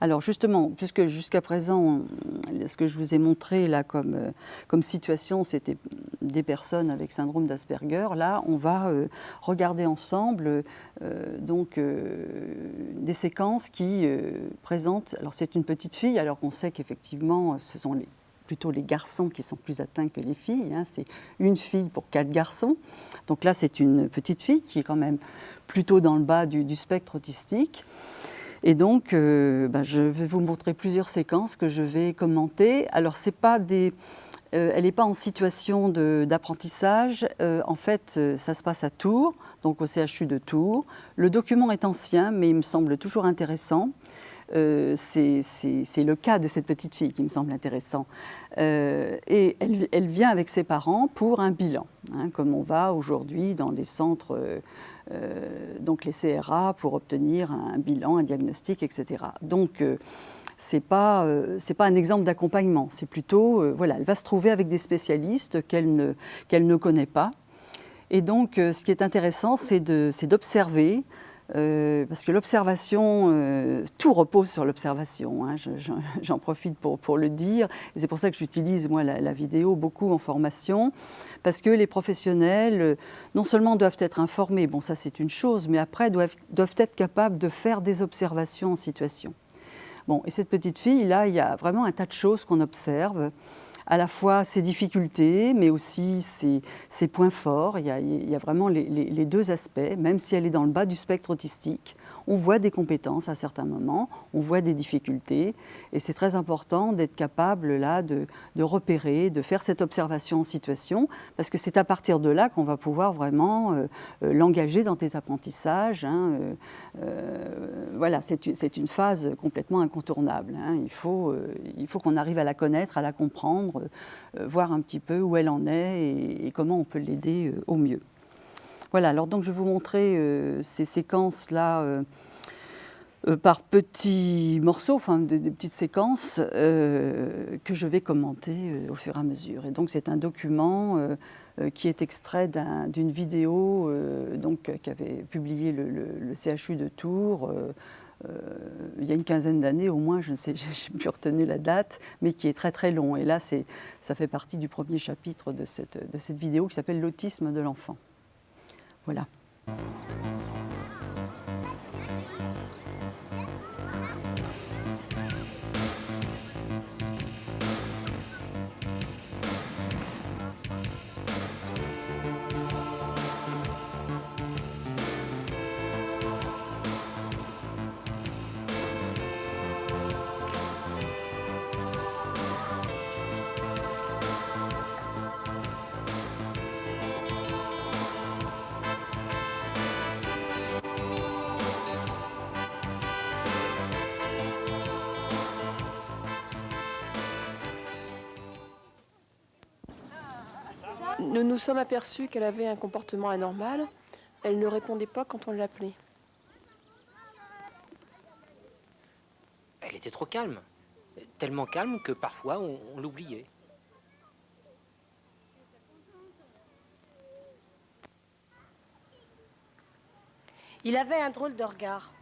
Alors justement, puisque jusqu'à présent, ce que je vous ai montré là comme situation, c'était des personnes avec syndrome d'Asperger, là on va regarder ensemble des séquences qui présentent, alors c'est une petite fille, alors qu'on sait qu'effectivement ce sont plutôt les garçons qui sont plus atteints que les filles, hein. C'est une fille pour 4 garçons. Donc là, c'est une petite fille qui est quand même plutôt dans le bas du spectre autistique. Et donc, je vais vous montrer plusieurs séquences que je vais commenter. Alors, elle n'est pas en situation d'apprentissage. En fait, ça se passe à Tours, donc au CHU de Tours. Le document est ancien, mais il me semble toujours intéressant. C'est le cas de cette petite fille qui me semble intéressant. Et elle vient avec ses parents pour un bilan, hein, comme on va aujourd'hui dans les centres, donc les CRA, pour obtenir un bilan, un diagnostic, etc. Donc, c'est pas un exemple d'accompagnement, c'est plutôt, voilà, elle va se trouver avec des spécialistes qu'elle ne connaît pas. Et donc, ce qui est intéressant, c'est d'observer. Parce que l'observation, tout repose sur l'observation, hein, j'en profite pour le dire. Et c'est pour ça que j'utilise, moi, la vidéo beaucoup en formation, parce que les professionnels, non seulement doivent être informés, bon ça c'est une chose, mais après doivent être capables de faire des observations en situation. Bon, et cette petite fille, là, il y a vraiment un tas de choses qu'on observe, à la fois ses difficultés, mais aussi ses points forts. Il y a vraiment les deux aspects, même si elle est dans le bas du spectre autistique. On voit des compétences à certains moments, on voit des difficultés, et c'est très important d'être capable là de repérer, de faire cette observation en situation, parce que c'est à partir de là qu'on va pouvoir vraiment l'engager dans des apprentissages, hein. Voilà, c'est une phase complètement incontournable, hein. Il faut qu'on arrive à la connaître, à la comprendre, voir un petit peu où elle en est et comment on peut l'aider au mieux. Voilà, alors donc je vais vous montrer ces séquences-là par petits morceaux, enfin des petites séquences que je vais commenter au fur et à mesure. Et donc c'est un document qui est extrait d'une vidéo qu'avait publié le CHU de Tours il y a une quinzaine d'années au moins, je ne sais, j'ai plus retenu la date, mais qui est très très long. Et là, ça fait partie du premier chapitre de cette vidéo qui s'appelle « L'autisme de l'enfant ». Voilà. Nous nous sommes aperçus qu'elle avait un comportement anormal. Elle ne répondait pas quand on l'appelait. Elle était trop calme. Tellement calme que parfois on l'oubliait. Il avait un drôle de regard.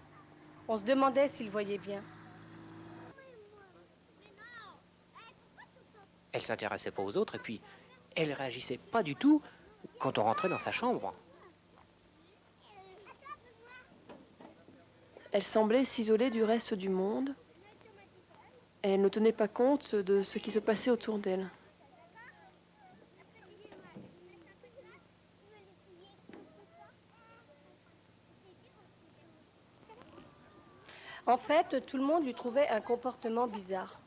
On se demandait s'il voyait bien. Elle s'intéressait pas aux autres et puis elle réagissait pas du tout quand on rentrait dans sa chambre. Elle semblait s'isoler du reste du monde. Elle ne tenait pas compte de ce qui se passait autour d'elle. En fait, tout le monde lui trouvait un comportement bizarre.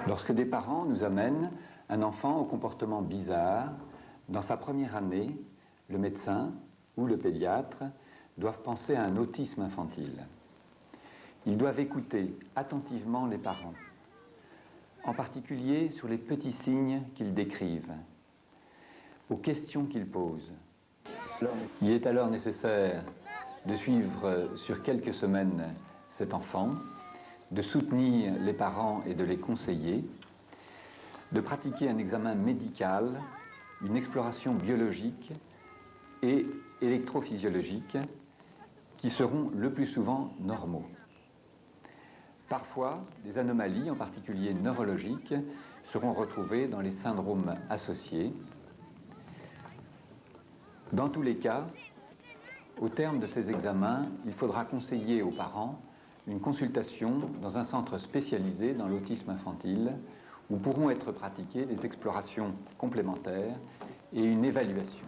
Lorsque des parents nous amènent un enfant au comportement bizarre, dans sa première année, le médecin ou le pédiatre doivent penser à un autisme infantile. Ils doivent écouter attentivement les parents, en particulier sur les petits signes qu'ils décrivent, aux questions qu'ils posent. Il est alors nécessaire de suivre sur quelques semaines cet enfant, de soutenir les parents et de les conseiller, de pratiquer un examen médical, une exploration biologique et électrophysiologique qui seront le plus souvent normaux. Parfois, des anomalies, en particulier neurologiques, seront retrouvées dans les syndromes associés. Dans tous les cas, au terme de ces examens, il faudra conseiller aux parents une consultation dans un centre spécialisé dans l'autisme infantile où pourront être pratiquées des explorations complémentaires et une évaluation.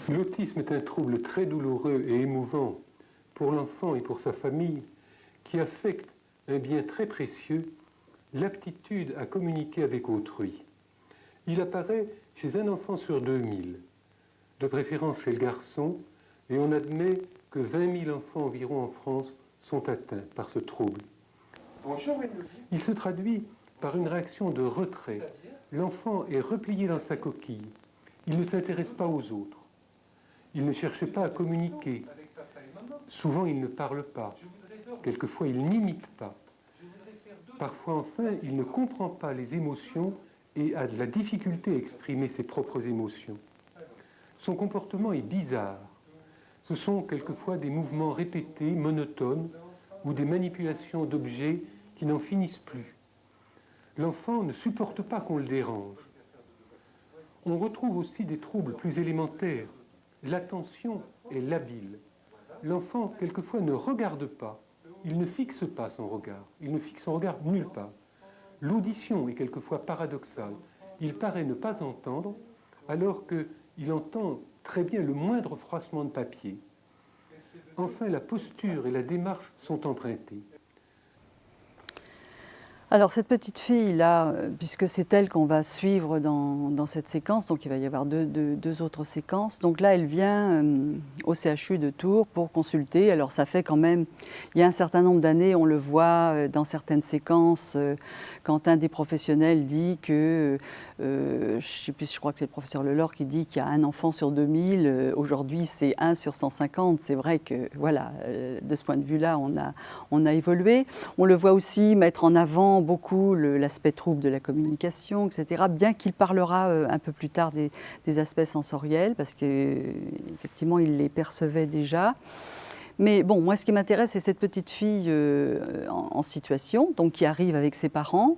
L'autisme est un trouble très douloureux et émouvant pour l'enfant et pour sa famille qui affecte un bien très précieux, l'aptitude à communiquer avec autrui. Il apparaît chez un enfant sur 2000, de préférence chez le garçon, et on admet que 20 000 enfants environ en France sont atteints par ce trouble. Il se traduit par une réaction de retrait. L'enfant est replié dans sa coquille. Il ne s'intéresse pas aux autres. Il ne cherche pas à communiquer. Souvent, il ne parle pas. Quelquefois, il n'imite pas. Parfois, enfin, il ne comprend pas les émotions et a de la difficulté à exprimer ses propres émotions. Son comportement est bizarre. Ce sont quelquefois des mouvements répétés, monotones, ou des manipulations d'objets qui n'en finissent plus. L'enfant ne supporte pas qu'on le dérange. On retrouve aussi des troubles plus élémentaires. L'attention est labile. L'enfant, quelquefois, ne regarde pas. Il ne fixe pas son regard. Il ne fixe son regard nulle part. L'audition est quelquefois paradoxale. Il paraît ne pas entendre, alors qu'il entend très bien le moindre froissement de papier. Enfin, la posture et la démarche sont empruntées. Alors cette petite fille-là, puisque c'est elle qu'on va suivre dans cette séquence, donc il va y avoir deux autres séquences. Donc là, elle vient au CHU de Tours pour consulter. Alors ça fait quand même, il y a un certain nombre d'années, on le voit dans certaines séquences, quand un des professionnels dit que, je sais plus, je crois que c'est le professeur Lelore qui dit qu'il y a un enfant sur 2000, aujourd'hui c'est 1 sur 150. C'est vrai que, voilà, de ce point de vue-là, on a évolué. On le voit aussi mettre en avant beaucoup l'aspect trouble de la communication, etc., bien qu'il parlera un peu plus tard des aspects sensoriels, parce qu'effectivement, il les percevait déjà. Mais bon, moi, ce qui m'intéresse, c'est cette petite fille en situation, donc qui arrive avec ses parents.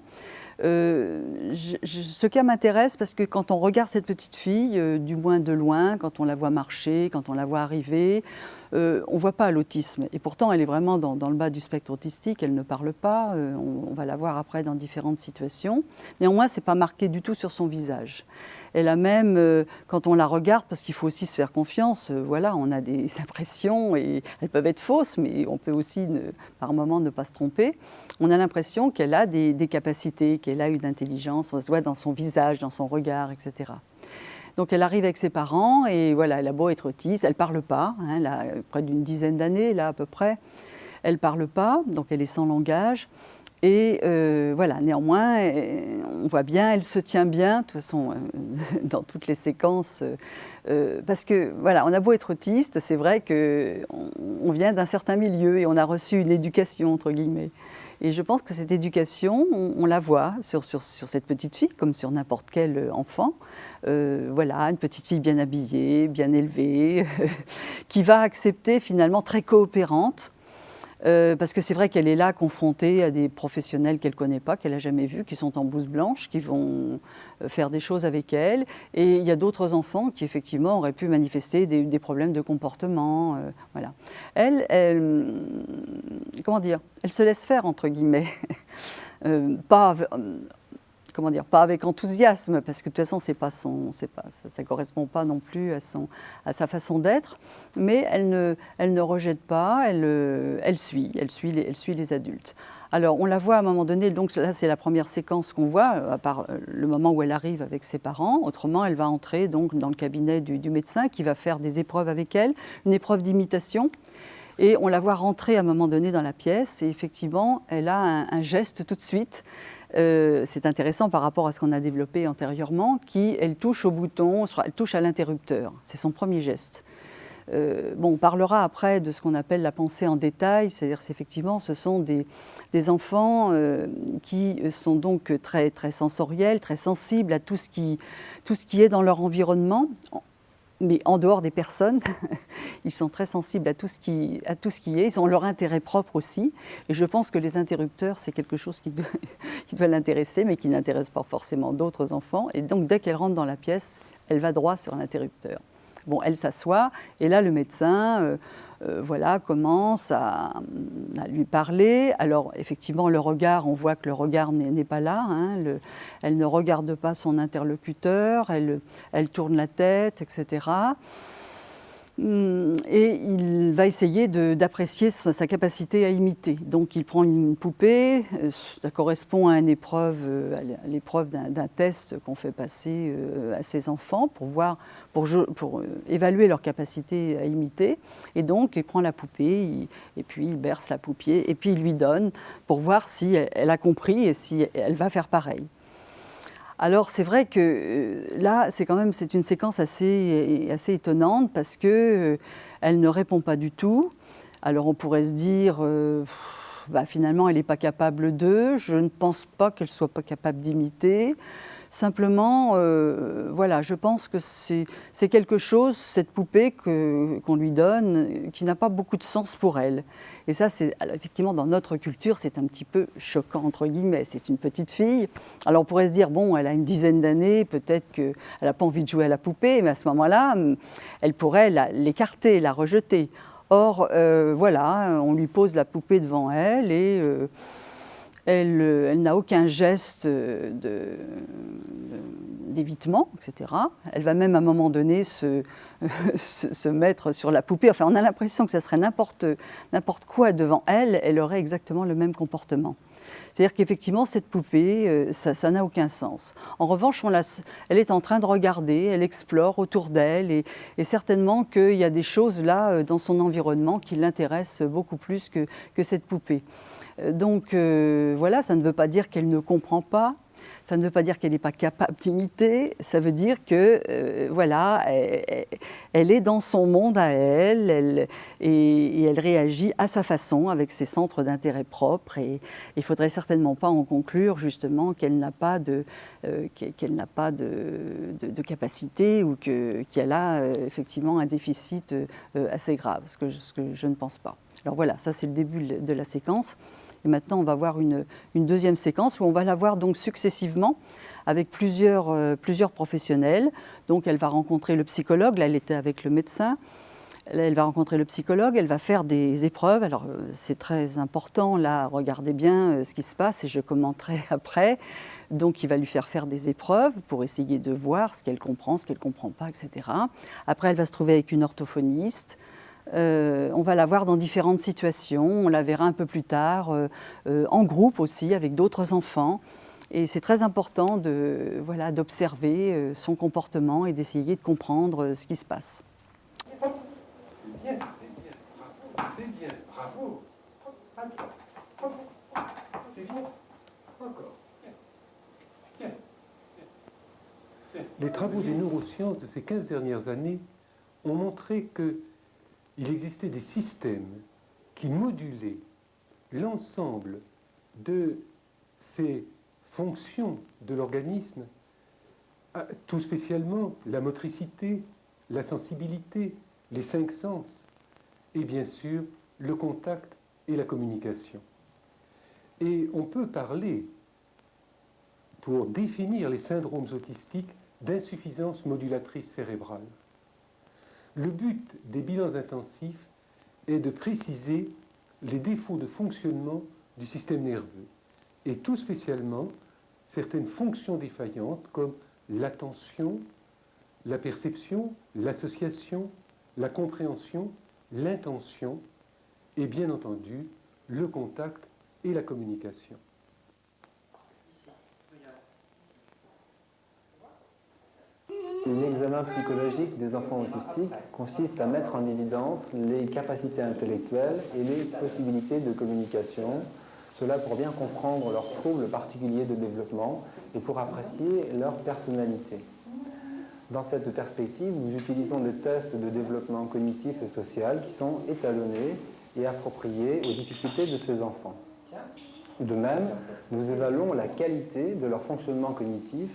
Ce qui m'intéresse, parce que quand on regarde cette petite fille, du moins de loin, quand on la voit marcher, quand on la voit arriver, on ne voit pas l'autisme. Et pourtant, elle est vraiment dans le bas du spectre autistique, elle ne parle pas, on va la voir après dans différentes situations. Néanmoins, ce n'est pas marqué du tout sur son visage. Elle a même, quand on la regarde, parce qu'il faut aussi se faire confiance, voilà, on a des impressions, et elles peuvent être fausses, mais on peut aussi, par moments, ne pas se tromper. On a l'impression qu'elle a des capacités, qu'elle a une intelligence, on se voit dans son visage, dans son regard, etc. Donc elle arrive avec ses parents et voilà, elle a beau être autiste, elle ne parle pas, hein, elle a près d'une dizaine d'années là à peu près, elle ne parle pas, donc elle est sans langage. Et voilà, néanmoins, on voit bien, elle se tient bien, de toute façon, dans toutes les séquences, parce que voilà, on a beau être autiste, c'est vrai qu'on vient d'un certain milieu et on a reçu une éducation, entre guillemets. Et je pense que cette éducation, on la voit sur cette petite fille, comme sur n'importe quel enfant. Voilà, une petite fille bien habillée, bien élevée, qui va accepter finalement très coopérante. Parce que c'est vrai qu'elle est là confrontée à des professionnels qu'elle ne connaît pas, qu'elle n'a jamais vus, qui sont en blouse blanche, qui vont faire des choses avec elle. Et il y a d'autres enfants qui effectivement auraient pu manifester des problèmes de comportement. Voilà. Elle, comment dire, elle se laisse faire, entre guillemets. comment dire, pas avec enthousiasme, parce que de toute façon, ça correspond pas non plus à sa façon d'être, mais elle ne rejette pas, elle suit les adultes. Alors, on la voit à un moment donné, donc là, c'est la première séquence qu'on voit, à part le moment où elle arrive avec ses parents. Autrement, elle va entrer donc dans le cabinet du médecin qui va faire des épreuves avec elle, une épreuve d'imitation. Et on la voit rentrer à un moment donné dans la pièce, et effectivement, elle a un geste tout de suite. C'est intéressant par rapport à ce qu'on a développé antérieurement, elle touche au bouton, elle touche à l'interrupteur. C'est son premier geste. On parlera après de ce qu'on appelle la pensée en détail, c'est-à-dire effectivement ce sont des enfants qui sont donc très, très sensoriels, très sensibles à tout ce qui est dans leur environnement, mais en dehors des personnes, ils sont très sensibles à tout ce qui est, ils ont leur intérêt propre aussi, et je pense que les interrupteurs, c'est quelque chose qui doit l'intéresser, mais qui n'intéresse pas forcément d'autres enfants, et donc dès qu'elle rentre dans la pièce, elle va droit sur l'interrupteur. Bon, elle s'assoit, et là le médecin commence à lui parler. Alors effectivement, le regard, on voit que le regard n'est pas là, hein, elle ne regarde pas son interlocuteur, elle tourne la tête, etc. Et il va essayer d'apprécier sa capacité à imiter. Donc il prend une poupée, ça correspond à à l'épreuve d'un test qu'on fait passer à ses enfants pour évaluer leur capacité à imiter. Et donc il prend la poupée, et puis il berce la poupée, et puis il lui donne pour voir si elle a compris et si elle va faire pareil. Alors c'est vrai que là, c'est une séquence assez étonnante parce que elle ne répond pas du tout. Alors on pourrait se dire, finalement, elle n'est pas capable de. Je ne pense pas qu'elle soit pas capable d'imiter. Simplement, je pense que c'est quelque chose, cette poupée qu'on lui donne, qui n'a pas beaucoup de sens pour elle. Et ça, effectivement, dans notre culture, c'est un petit peu choquant, entre guillemets. C'est une petite fille. Alors on pourrait se dire, bon, elle a une dizaine d'années, peut-être qu'elle n'a pas envie de jouer à la poupée, mais à ce moment-là, elle pourrait l'écarter, la rejeter. Or, on lui pose la poupée devant elle et elle n'a aucun geste d'évitement, etc. Elle va même à un moment donné se mettre sur la poupée. Enfin, on a l'impression que ça serait n'importe quoi devant elle, elle aurait exactement le même comportement. C'est-à-dire qu'effectivement, cette poupée, ça n'a aucun sens. En revanche, elle est en train de regarder, elle explore autour d'elle, et certainement qu'il y a des choses là, dans son environnement, qui l'intéressent beaucoup plus que cette poupée. Donc ça ne veut pas dire qu'elle ne comprend pas, ça ne veut pas dire qu'elle n'est pas capable d'imiter, ça veut dire que elle est dans son monde à elle, et elle réagit à sa façon, avec ses centres d'intérêt propres, et il ne faudrait certainement pas en conclure justement qu'elle n'a pas de capacité, ou qu'elle a effectivement un déficit assez grave, ce que je ne pense pas. Alors voilà, ça c'est le début de la séquence. Et maintenant, on va voir une deuxième séquence où on va la voir donc successivement avec plusieurs professionnels. Donc, elle va rencontrer le psychologue. Là, elle était avec le médecin. Là, elle va rencontrer le psychologue. Elle va faire des épreuves. Alors, c'est très important. Là, regardez bien ce qui se passe et je commenterai après. Donc, il va lui faire des épreuves pour essayer de voir ce qu'elle comprend, ce qu'elle ne comprend pas, etc. Après, elle va se trouver avec une orthophoniste. On va la voir dans différentes situations, on la verra un peu plus tard, en groupe aussi, avec d'autres enfants. Et c'est très important d'observer son comportement et d'essayer de comprendre ce qui se passe. C'est bien, bravo. C'est bien, encore. Bien. Les travaux des neurosciences de ces 15 dernières années ont montré qu'il existait des systèmes qui modulaient l'ensemble de ces fonctions de l'organisme, tout spécialement la motricité, la sensibilité, les 5 sens, et bien sûr le contact et la communication. Et on peut parler, pour définir les syndromes autistiques, d'insuffisance modulatrice cérébrale. Le but des bilans intensifs est de préciser les défauts de fonctionnement du système nerveux, et tout spécialement certaines fonctions défaillantes comme l'attention, la perception, l'association, la compréhension, l'intention et bien entendu le contact et la communication. L'examen psychologique des enfants autistiques consiste à mettre en évidence les capacités intellectuelles et les possibilités de communication, cela pour bien comprendre leurs troubles particuliers de développement et pour apprécier leur personnalité. Dans cette perspective, nous utilisons des tests de développement cognitif et social qui sont étalonnés et appropriés aux difficultés de ces enfants. De même, nous évaluons la qualité de leur fonctionnement cognitif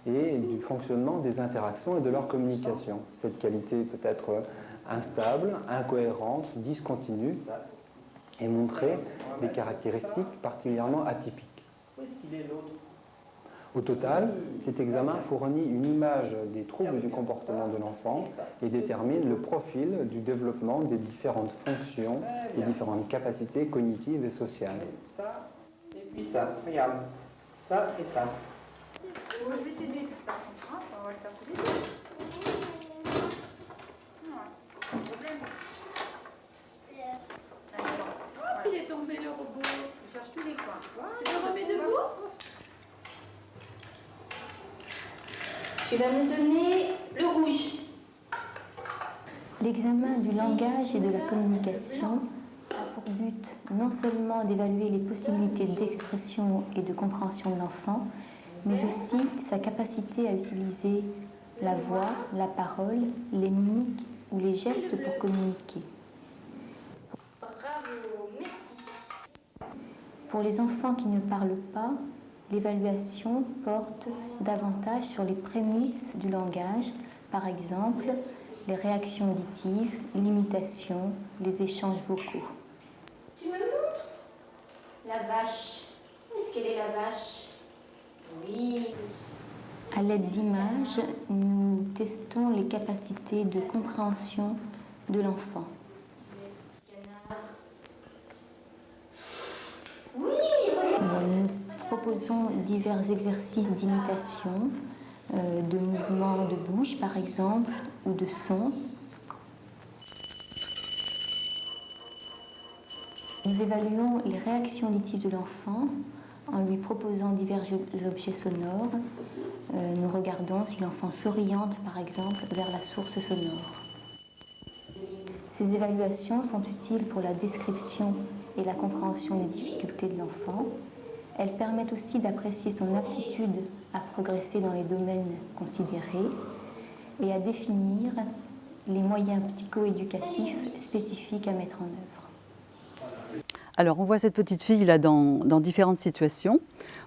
et du fonctionnement des interactions et de leur communication. Cette qualité peut être instable, incohérente, discontinue et montrer des caractéristiques particulièrement atypiques. Au total, cet examen fournit une image des troubles du comportement de l'enfant et détermine le profil du développement des différentes fonctions et différentes capacités cognitives et sociales. Ça, et puis ça, regarde, ça et ça. Moi, je vais t'aider de toute façon, hein, on va le faire tous les deux. Pas de problème. Hop, il est tombé le robot. Je cherche tous les coins. Tu le remets debout? Tu vas me donner le rouge. L'examen du langage et de la communication a pour but non seulement d'évaluer les possibilités d'expression et de compréhension de l'enfant, mais aussi sa capacité à utiliser la voix, la parole, les mimiques ou les gestes pour communiquer. Bravo, merci. Pour les enfants qui ne parlent pas, l'évaluation porte davantage sur les prémices du langage, par exemple les réactions auditives, l'imitation, les échanges vocaux. Tu me montres la vache. Où est-ce qu'elle est la vache? Oui. À l'aide d'images, nous testons les capacités de compréhension de l'enfant. Oui, nous proposons divers exercices d'imitation, de mouvements de bouche par exemple, ou de sons. Nous évaluons les réactions auditives de l'enfant en lui proposant divers objets sonores. Nous regardons si l'enfant s'oriente par exemple vers la source sonore. Ces évaluations sont utiles pour la description et la compréhension des difficultés de l'enfant. Elles permettent aussi d'apprécier son aptitude à progresser dans les domaines considérés et à définir les moyens psychoéducatifs spécifiques à mettre en œuvre. Alors on voit cette petite fille là dans différentes situations.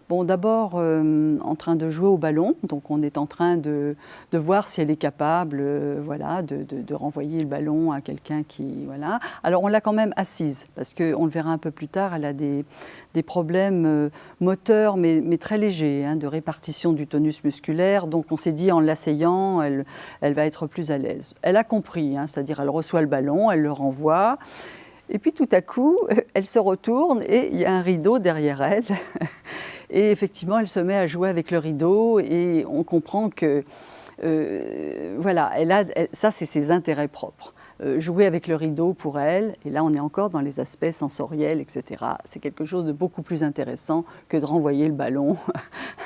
Bon, d'abord en train de jouer au ballon, donc on est en train de voir si elle est capable voilà, de renvoyer le ballon à quelqu'un qui... Voilà. Alors on l'a quand même assise, parce qu'on le verra un peu plus tard, elle a des problèmes moteurs, mais très légers, hein, de répartition du tonus musculaire, donc on s'est dit en l'asseyant, elle va être plus à l'aise. Elle a compris, hein, c'est-à-dire elle reçoit le ballon, elle le renvoie, et puis tout à coup, elle se retourne et il y a un rideau derrière elle. Et effectivement, elle se met à jouer avec le rideau et on comprend que, voilà, ça c'est ses intérêts propres. Jouer avec le rideau pour elle, et là on est encore dans les aspects sensoriels, etc. C'est quelque chose de beaucoup plus intéressant que de renvoyer le ballon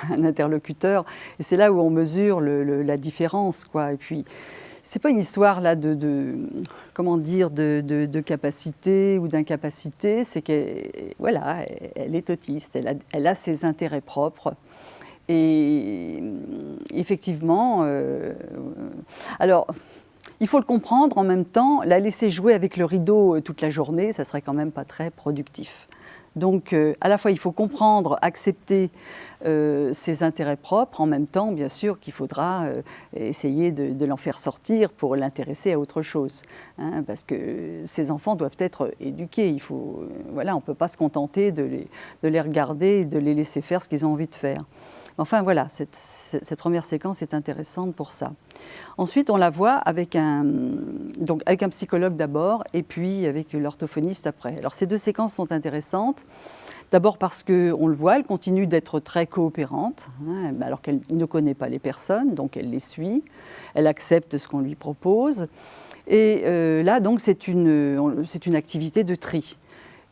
à un interlocuteur. Et c'est là où on mesure la différence, quoi. Et puis, c'est pas une histoire là comment dire, de capacité ou d'incapacité, c'est qu'elle voilà, elle est autiste, elle a ses intérêts propres. Et effectivement, alors il faut le comprendre en même temps, la laisser jouer avec le rideau toute la journée, ça serait quand même pas très productif. Donc à la fois il faut comprendre, accepter ses intérêts propres, en même temps bien sûr qu'il faudra essayer de l'en faire sortir pour l'intéresser à autre chose, hein, parce que ces enfants doivent être éduqués, voilà, on ne peut pas se contenter de les regarder et de les laisser faire ce qu'ils ont envie de faire. Enfin voilà, cette première séquence est intéressante pour ça. Ensuite, on la voit avec un psychologue d'abord et puis avec l'orthophoniste après. Alors ces deux séquences sont intéressantes. D'abord parce qu'on le voit, elle continue d'être très coopérante, hein, alors qu'elle ne connaît pas les personnes, donc elle les suit, elle accepte ce qu'on lui propose. Et là, donc, c'est une activité de tri.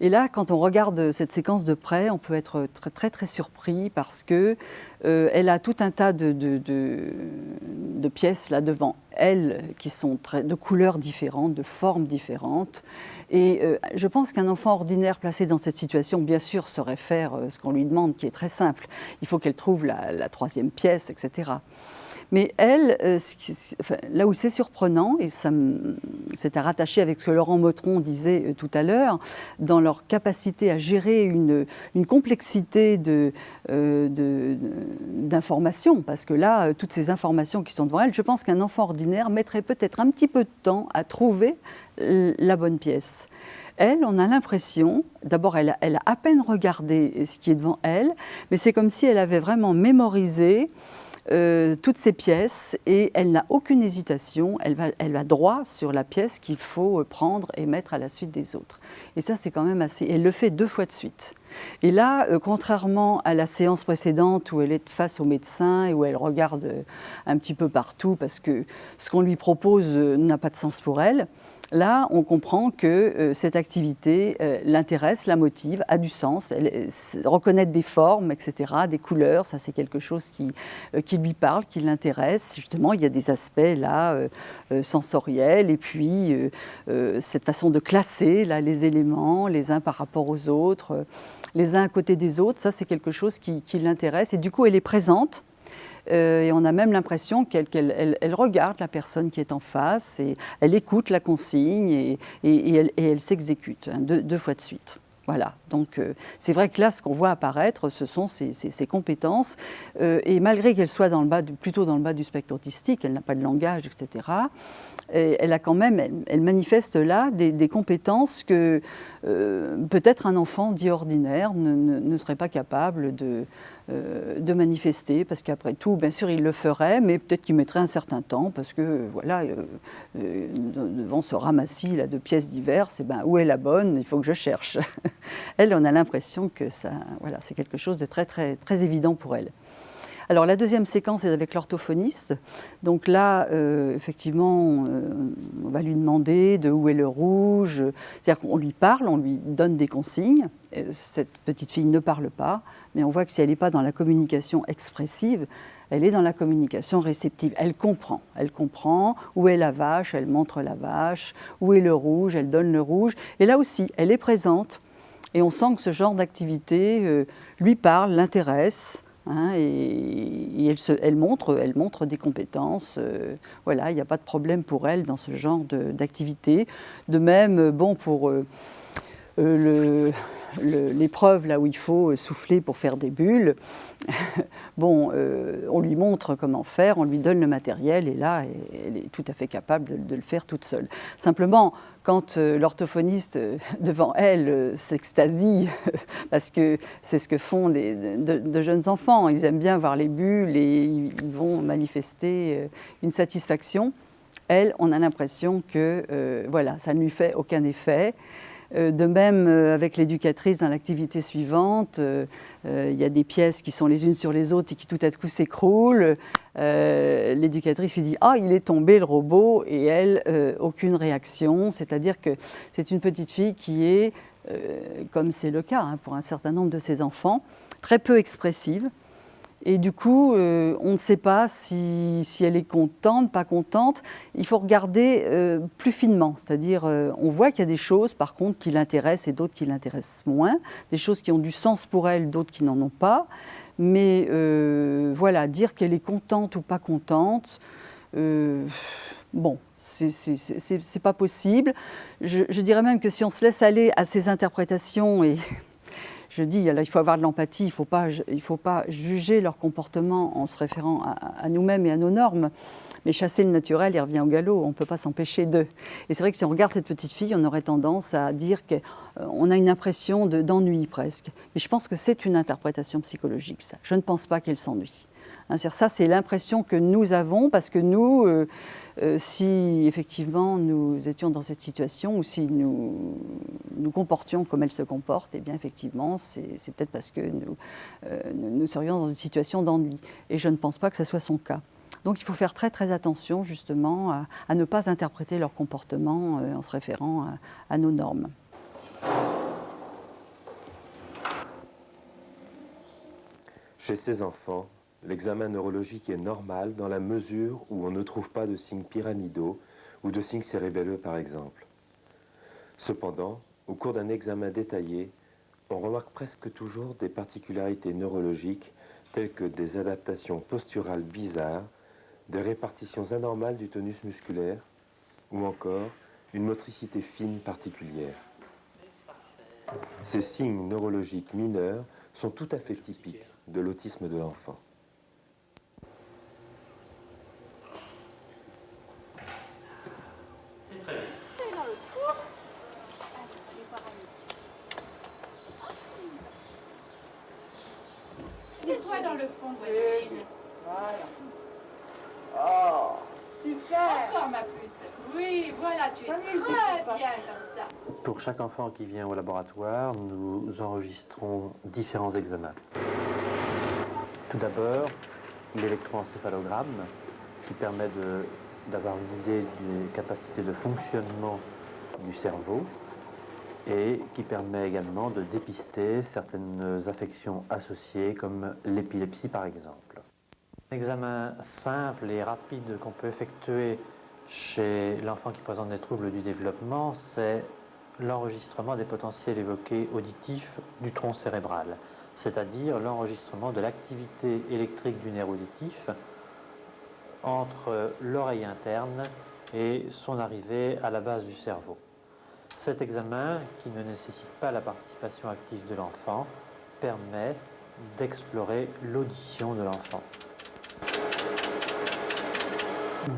Et là, quand on regarde cette séquence de près, on peut être très, très, très surpris parce qu'elle a tout un tas de pièces là devant elle qui sont de couleurs différentes, de formes différentes. Et je pense qu'un enfant ordinaire placé dans cette situation, bien sûr, saurait faire ce qu'on lui demande, qui est très simple. Il faut qu'elle trouve la troisième pièce, etc. Mais elle, là où c'est surprenant, et c'est à rattacher avec ce que Laurent Motron disait tout à l'heure, dans leur capacité à gérer une complexité d'informations, parce que là, toutes ces informations qui sont devant elle, je pense qu'un enfant ordinaire mettrait peut-être un petit peu de temps à trouver la bonne pièce. Elle, on a l'impression, d'abord elle a à peine regardé ce qui est devant elle, mais c'est comme si elle avait vraiment mémorisé toutes ces pièces et elle n'a aucune hésitation, elle va droit sur la pièce qu'il faut prendre et mettre à la suite des autres. Et ça, c'est quand même assez... Elle le fait 2 fois de suite. Et là, contrairement à la séance précédente où elle est face au médecin et où elle regarde un petit peu partout parce que ce qu'on lui propose n'a pas de sens pour elle, là, on comprend que cette activité l'intéresse, la motive, a du sens. Reconnaître des formes, etc., des couleurs, ça c'est quelque chose qui lui parle, qui l'intéresse. Justement, il y a des aspects là sensoriels et puis cette façon de classer là, les éléments, les uns par rapport aux autres, les uns à côté des autres, ça c'est quelque chose qui l'intéresse. Et du coup, elle est présente. Et on a même l'impression qu'elle regarde la personne qui est en face et elle écoute la consigne et elle s'exécute 2 fois de suite. Voilà, donc c'est vrai que là, ce qu'on voit apparaître, ce sont ses compétences. Et malgré qu'elle soit plutôt dans le bas du spectre autistique, elle n'a pas de langage, etc., elle a quand même, elle manifeste là des compétences que peut-être un enfant dit ordinaire ne serait pas capable de manifester, parce qu'après tout, bien sûr, il le ferait, mais peut-être qu'il mettrait un certain temps, parce que, voilà, devant ce ramassis là, de pièces diverses, et ben, où est la bonne? Il faut que je cherche. Elle, on a l'impression que voilà, c'est quelque chose de très, très, très évident pour elle. Alors, la deuxième séquence est avec l'orthophoniste. Donc là, effectivement, on va lui demander de où est le rouge. C'est-à-dire qu'on lui parle, on lui donne des consignes. Cette petite fille ne parle pas, mais on voit que si elle n'est pas dans la communication expressive, elle est dans la communication réceptive. Elle comprend où est la vache, elle montre la vache, où est le rouge, elle donne le rouge. Et là aussi, elle est présente et on sent que ce genre d'activité lui parle, l'intéresse. Hein, et elle montre des compétences. Voilà, il n'y a pas de problème pour elle dans ce genre d'activité. De même, bon, pour l'épreuve là où il faut souffler pour faire des bulles, bon, on lui montre comment faire, on lui donne le matériel et là, elle est tout à fait capable de le faire toute seule. Simplement, quand l'orthophoniste devant elle s'extasie, parce que c'est ce que font de jeunes enfants, ils aiment bien voir les bulles et ils vont manifester une satisfaction. Elle, on a l'impression que voilà, ça ne lui fait aucun effet. De même, avec l'éducatrice, dans l'activité suivante, il y a des pièces qui sont les unes sur les autres et qui tout à coup s'écroulent. L'éducatrice lui dit « Ah, il est tombé le robot » et elle, aucune réaction. C'est-à-dire que c'est une petite fille qui est, comme c'est le cas pour un certain nombre de ses enfants, très peu expressive. Et du coup, on ne sait pas si elle est contente, pas contente. Il faut regarder plus finement. C'est-à-dire, on voit qu'il y a des choses, par contre, qui l'intéressent et d'autres qui l'intéressent moins. Des choses qui ont du sens pour elle, d'autres qui n'en ont pas. Mais voilà, dire qu'elle est contente ou pas contente, bon, c'est pas possible. Je dirais même que si on se laisse aller à ces interprétations et... Je dis, là, il faut avoir de l'empathie, il faut pas juger leur comportement en se référant à nous-mêmes et à nos normes. Mais chasser le naturel, il revient au galop, on ne peut pas s'empêcher d'eux. Et c'est vrai que si on regarde cette petite fille, on aurait tendance à dire qu'on a une impression d'ennui presque. Mais je pense que c'est une interprétation psychologique, ça. Je ne pense pas qu'elle s'ennuie. Hein, ça, c'est l'impression que nous avons, parce que nous, si effectivement nous étions dans cette situation, ou si nous nous comportions comme elle se comporte, eh bien effectivement, c'est peut-être parce que nous serions dans une situation d'ennui. Et je ne pense pas que ce soit son cas. Donc il faut faire très très attention justement à ne pas interpréter leur comportement en se référant à nos normes. Chez ces enfants, l'examen neurologique est normal dans la mesure où on ne trouve pas de signes pyramidaux ou de signes cérébelleux par exemple. Cependant, au cours d'un examen détaillé, on remarque presque toujours des particularités neurologiques telles que des adaptations posturales bizarres, des répartitions anormales du tonus musculaire ou encore une motricité fine particulière. Ces signes neurologiques mineurs sont tout à fait typiques de l'autisme de l'enfant. C'est toi dans le fond, Gwendoline. Voilà. Oh, super. Encore ma puce. Oui, voilà, tu es très bien comme ça. Pour chaque enfant qui vient au laboratoire, nous enregistrons différents examens. Tout d'abord, l'électroencéphalogramme qui permet d'avoir une idée des capacités de fonctionnement du cerveau et qui permet également de dépister certaines affections associées comme l'épilepsie par exemple. Un examen simple et rapide qu'on peut effectuer chez l'enfant qui présente des troubles du développement, c'est l'enregistrement des potentiels évoqués auditifs du tronc cérébral, c'est-à-dire l'enregistrement de l'activité électrique du nerf auditif entre l'oreille interne et son arrivée à la base du cerveau. Cet examen, qui ne nécessite pas la participation active de l'enfant, permet d'explorer l'audition de l'enfant.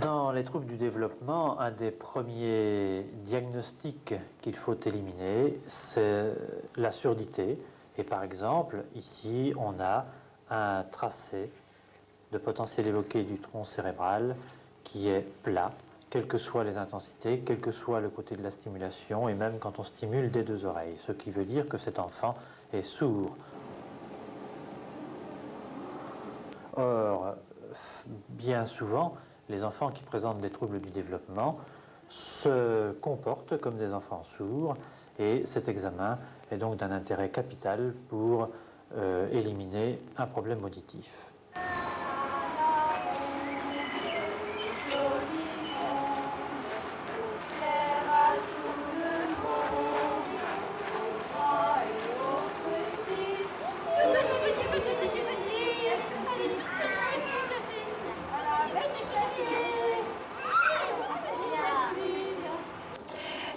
Dans les troubles du développement, un des premiers diagnostics qu'il faut éliminer, c'est la surdité. Et par exemple, ici, on a un tracé de potentiel évoqué du tronc cérébral qui est plat, quelles que soient les intensités, quel que soit le côté de la stimulation, et même quand on stimule des deux oreilles, ce qui veut dire que cet enfant est sourd. Or, bien souvent, les enfants qui présentent des troubles du développement se comportent comme des enfants sourds, et cet examen est donc d'un intérêt capital pour éliminer un problème auditif.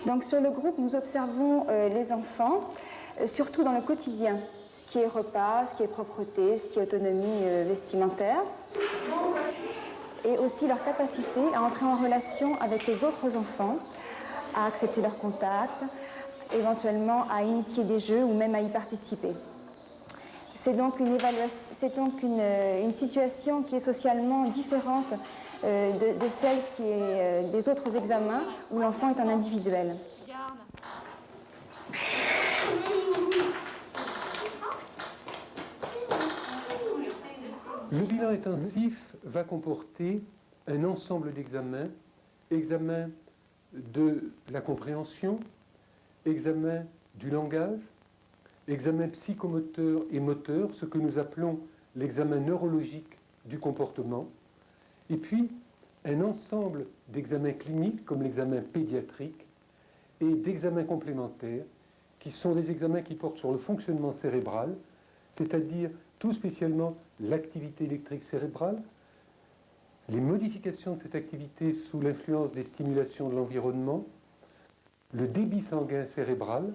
Donc sur le groupe, nous observons les enfants, surtout dans le quotidien, ce qui est repas, ce qui est propreté, ce qui est autonomie vestimentaire, et aussi leur capacité à entrer en relation avec les autres enfants, à accepter leur contact, éventuellement à initier des jeux ou même à y participer. C'est donc une situation qui est socialement différente de celle qui est des autres examens où l'enfant est un individuel. Le bilan intensif va comporter un ensemble d'examens, examen de la compréhension, examen du langage, examen psychomoteur et moteur, ce que nous appelons l'examen neurologique du comportement, et puis un ensemble d'examens cliniques comme l'examen pédiatrique et d'examens complémentaires qui sont des examens qui portent sur le fonctionnement cérébral, c'est-à-dire tout spécialement l'activité électrique cérébrale, les modifications de cette activité sous l'influence des stimulations de l'environnement, le débit sanguin cérébral,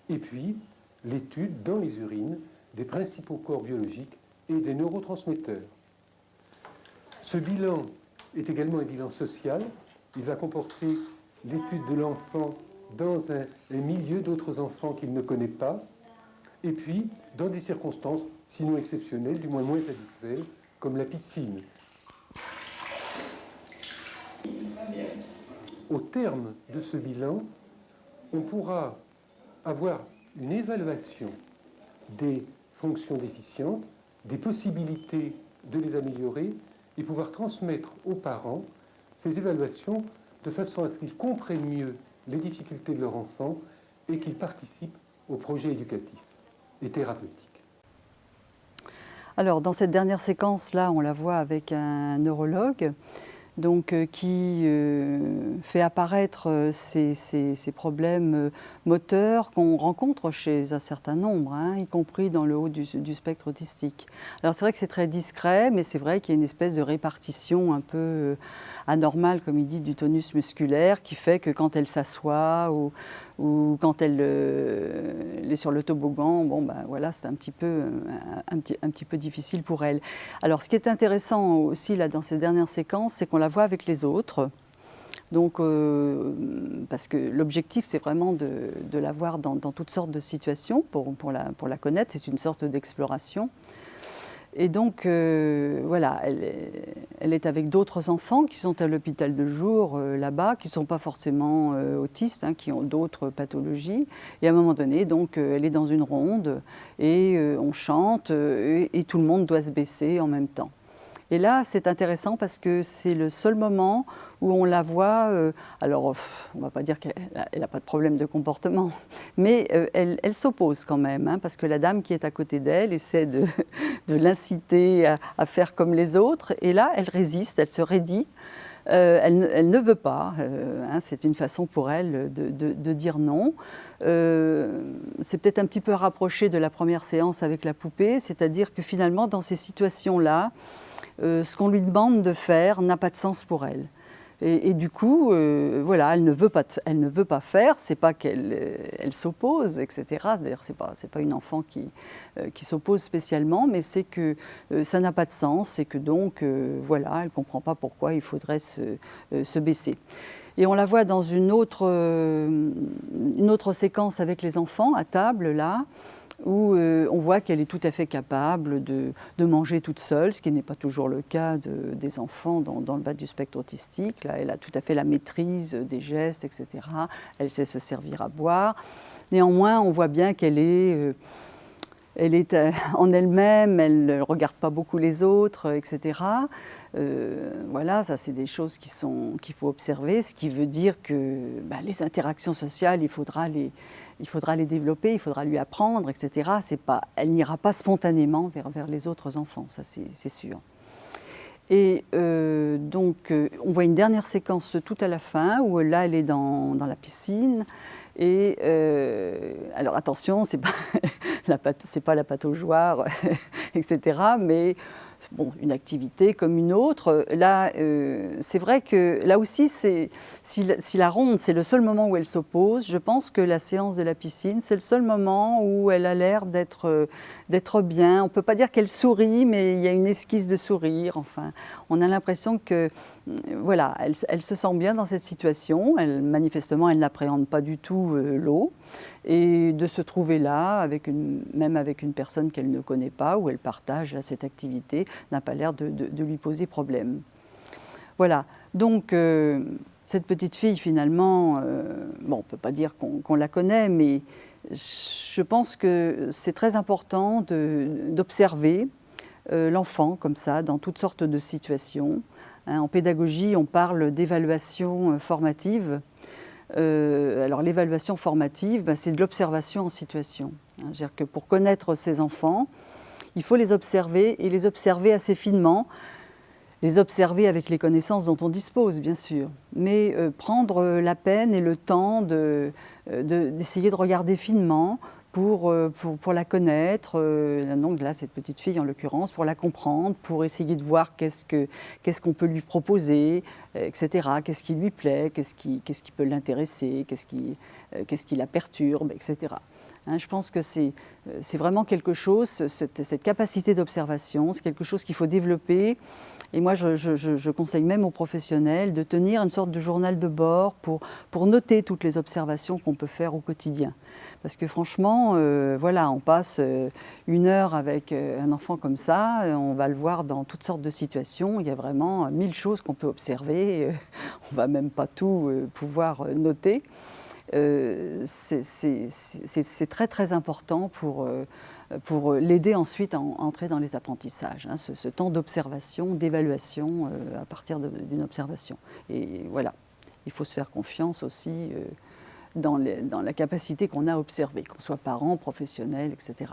et puis l'étude dans les urines des principaux corps biologiques et des neurotransmetteurs. Ce bilan est également un bilan social. Il va comporter l'étude de l'enfant dans un milieu d'autres enfants qu'il ne connaît pas, et puis dans des circonstances, sinon exceptionnelles, du moins moins habituelles, comme la piscine. Au terme de ce bilan, on pourra avoir une évaluation des fonctions déficientes, des possibilités de les améliorer et pouvoir transmettre aux parents ces évaluations de façon à ce qu'ils comprennent mieux les difficultés de leur enfant et qu'ils participent au projet éducatif et thérapeutique. Alors, dans cette dernière séquence-là, on la voit avec un neurologue donc, qui fait apparaître ces problèmes moteurs qu'on rencontre chez un certain nombre, hein, y compris dans le haut du spectre autistique. Alors c'est vrai que c'est très discret, mais c'est vrai qu'il y a une espèce de répartition un peu anormale, comme il dit, du tonus musculaire, qui fait que quand elle s'assoit ou quand elle est sur le toboggan, bon, ben, voilà, c'est un petit peu difficile pour elle. Alors ce qui est intéressant aussi là, dans ces dernières séquences, c'est qu'on la voit avec les autres. Donc, parce que l'objectif, c'est vraiment de la voir dans toutes sortes de situations pour la connaître. C'est une sorte d'exploration. Et donc, voilà, elle est avec d'autres enfants qui sont à l'hôpital de jour là-bas, qui ne sont pas forcément autistes, hein, qui ont d'autres pathologies. Et à un moment donné, donc, elle est dans une ronde et on chante et tout le monde doit se baisser en même temps. Et là, c'est intéressant parce que c'est le seul moment où on la voit, alors on ne va pas dire qu'elle n'a pas de problème de comportement, mais elle s'oppose quand même, hein, parce que la dame qui est à côté d'elle essaie de l'inciter à faire comme les autres, et là, elle résiste, elle se raidit, elle ne veut pas, hein, c'est une façon pour elle de dire non. C'est peut-être un petit peu rapproché de la première séance avec la poupée, c'est-à-dire que finalement, dans ces situations-là, ce qu'on lui demande de faire n'a pas de sens pour elle. Et du coup, voilà, elle ne veut pas faire, c'est pas qu'elle s'oppose, etc. D'ailleurs, c'est pas une enfant qui s'oppose spécialement, mais c'est que ça n'a pas de sens et que donc, voilà, elle ne comprend pas pourquoi il faudrait se baisser. Et on la voit dans une autre séquence avec les enfants à table, là, où on voit qu'elle est tout à fait capable de manger toute seule, ce qui n'est pas toujours le cas des enfants dans le bas du spectre autistique. Là, elle a tout à fait la maîtrise des gestes, etc. Elle sait se servir à boire. Néanmoins, on voit bien qu'elle est en elle-même, elle ne regarde pas beaucoup les autres, etc. Voilà, ça c'est des choses qu'il faut observer, ce qui veut dire que les interactions sociales, il faudra les développer, il faudra lui apprendre, etc. Elle n'ira pas spontanément vers les autres enfants, ça c'est sûr. Et donc, on voit une dernière séquence tout à la fin, où là, elle est dans la piscine. Et alors attention, c'est pas la pataugeoire, etc. Mais bon, une activité comme une autre. Là, c'est vrai que là aussi, si la ronde, c'est le seul moment où elle s'oppose, je pense que la séance de la piscine, c'est le seul moment où elle a l'air d'être bien. On ne peut pas dire qu'elle sourit, mais il y a une esquisse de sourire. Enfin, on a l'impression que, voilà, elle se sent bien dans cette situation. Manifestement, elle n'appréhende pas du tout l'eau. Et de se trouver là, même avec une personne qu'elle ne connaît pas, où elle partage cette activité, n'a pas l'air de lui poser problème. Voilà, donc cette petite fille, finalement, on ne peut pas dire qu'on la connaît, mais je pense que c'est très important d'observer l'enfant comme ça, dans toutes sortes de situations. Hein, en pédagogie, on parle d'évaluation formative. Alors l'évaluation formative, c'est de l'observation en situation. C'est-à-dire que pour connaître ces enfants, il faut les observer et les observer assez finement, les observer avec les connaissances dont on dispose, bien sûr, mais prendre la peine et le temps d'essayer de regarder finement pour la connaître, donc là, cette petite fille en l'occurrence, pour la comprendre, pour essayer de voir qu'est-ce qu'on peut lui proposer, etc., qu'est-ce qui lui plaît, qu'est-ce qui peut l'intéresser, qu'est-ce qui la perturbe, etc. Hein, je pense que c'est vraiment quelque chose, cette capacité d'observation, c'est quelque chose qu'il faut développer. Et moi, je conseille même aux professionnels de tenir une sorte de journal de bord pour noter toutes les observations qu'on peut faire au quotidien. Parce que franchement, voilà, on passe 1 heure avec un enfant comme ça, on va le voir dans toutes sortes de situations, il y a vraiment 1000 choses qu'on peut observer, on ne va même pas tout pouvoir noter. C'est très très important pour l'aider ensuite à entrer dans les apprentissages, hein, ce temps d'observation, d'évaluation à partir d'une observation. Et voilà, il faut se faire confiance aussi dans la capacité qu'on a à observer, qu'on soit parent, professionnel, etc.